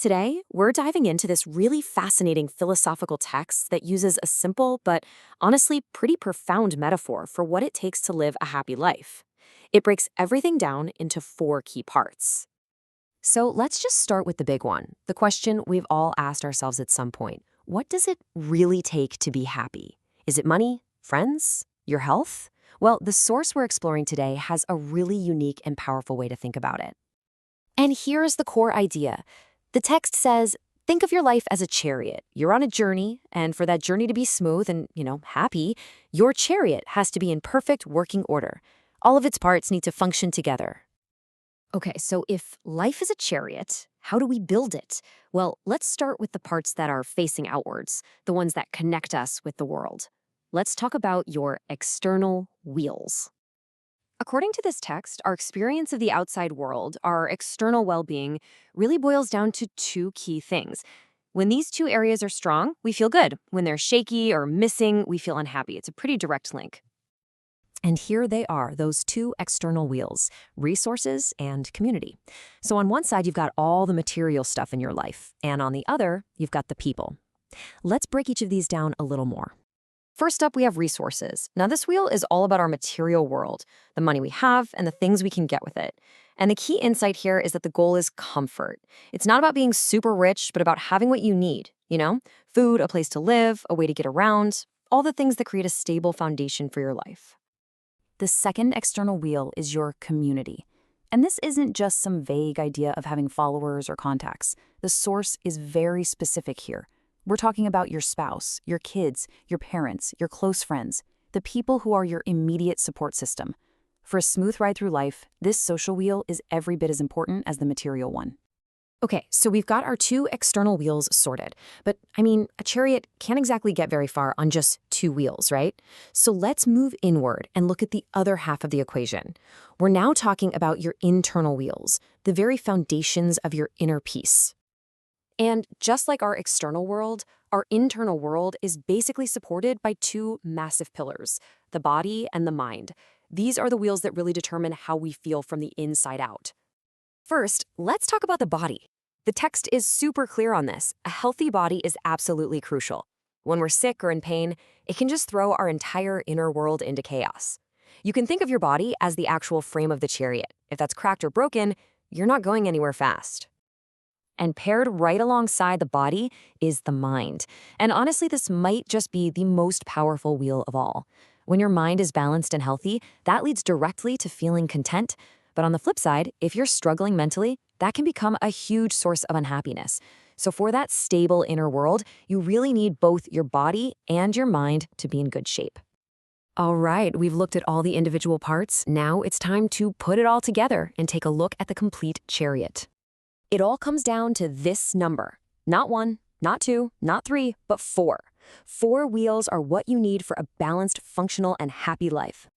Today, we're diving into this really fascinating philosophical text that uses a simple but honestly pretty profound metaphor for what it takes to live a happy life. It breaks everything down into four key parts. So let's just start with the big one, the question we've all asked ourselves at some point. What does it really take to be happy? Is it money, friends, your health? Well, the source we're exploring today has a really unique and powerful way to think about it. And here's the core idea. The text says, think of your life as a chariot. You're on a journey, and for that journey to be smooth and, happy, your chariot has to be in perfect working order. All of its parts need to function together. Okay, so if life is a chariot, how do we build it? Well, let's start with the parts that are facing outwards, the ones that connect us with the world. Let's talk about your external wheels. According to this text, our experience of the outside world, our external well-being, really boils down to two key things. When these two areas are strong, we feel good. When they're shaky or missing, we feel unhappy. It's a pretty direct link. And here they are, those two external wheels, resources and community. So on one side, you've got all the material stuff in your life, and on the other, you've got the people. Let's break each of these down a little more. First up, we have resources. Now, this wheel is all about our material world, the money we have and the things we can get with it. And the key insight here is that the goal is comfort. It's not about being super rich, but about having what you need, food, a place to live, a way to get around, all the things that create a stable foundation for your life. The second external wheel is your community. And this isn't just some vague idea of having followers or contacts. The source is very specific here. We're talking about your spouse, your kids, your parents, your close friends, the people who are your immediate support system. For a smooth ride through life, this social wheel is every bit as important as the material one. Okay, so we've got our two external wheels sorted. But, a chariot can't exactly get very far on just two wheels, right? So let's move inward and look at the other half of the equation. We're now talking about your internal wheels, the very foundations of your inner peace. And just like our external world, our internal world is basically supported by two massive pillars, the body and the mind. These are the wheels that really determine how we feel from the inside out. First, let's talk about the body. The text is super clear on this. A healthy body is absolutely crucial. When we're sick or in pain, it can just throw our entire inner world into chaos. You can think of your body as the actual frame of the chariot. If that's cracked or broken, you're not going anywhere fast. And paired right alongside the body is the mind. And honestly, this might just be the most powerful wheel of all. When your mind is balanced and healthy, that leads directly to feeling content. But on the flip side, if you're struggling mentally, that can become a huge source of unhappiness. So for that stable inner world, you really need both your body and your mind to be in good shape. All right, we've looked at all the individual parts. Now it's time to put it all together and take a look at the complete chariot. It all comes down to this number. Not one, not two, not three, but four. 4 wheels are what you need for a balanced, functional, and happy life.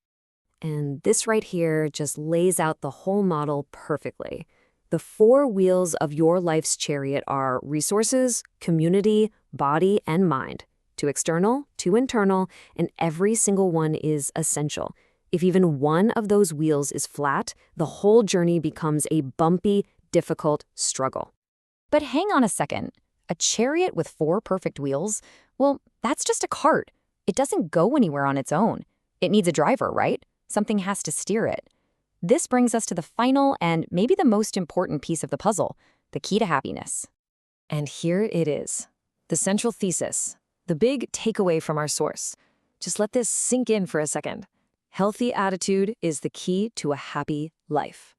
And this right here just lays out the whole model perfectly. The 4 wheels of your life's chariot are resources, community, body, and mind. 2 external, 2 internal, and every single one is essential. If even one of those wheels is flat, the whole journey becomes a bumpy, difficult struggle. But hang on a second. A chariot with 4 perfect wheels? Well, that's just a cart. It doesn't go anywhere on its own. It needs a driver, right? Something has to steer it. This brings us to the final and maybe the most important piece of the puzzle, the key to happiness. And here it is, the central thesis, the big takeaway from our source. Just let this sink in for a second. Healthy attitude is the key to a happy life.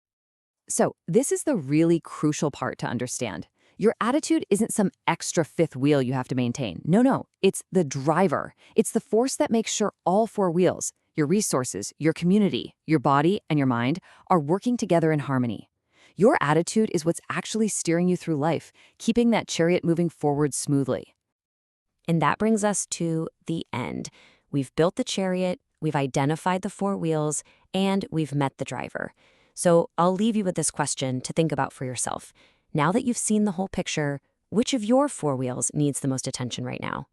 So this is the really crucial part to understand. Your attitude isn't some extra 5th wheel you have to maintain. No, it's the driver. It's the force that makes sure all 4 wheels, your resources, your community, your body, and your mind, are working together in harmony. Your attitude is what's actually steering you through life, keeping that chariot moving forward smoothly. And that brings us to the end. We've built the chariot, we've identified the 4 wheels, and we've met the driver. So I'll leave you with this question to think about for yourself. Now that you've seen the whole picture, which of your 4 wheels needs the most attention right now?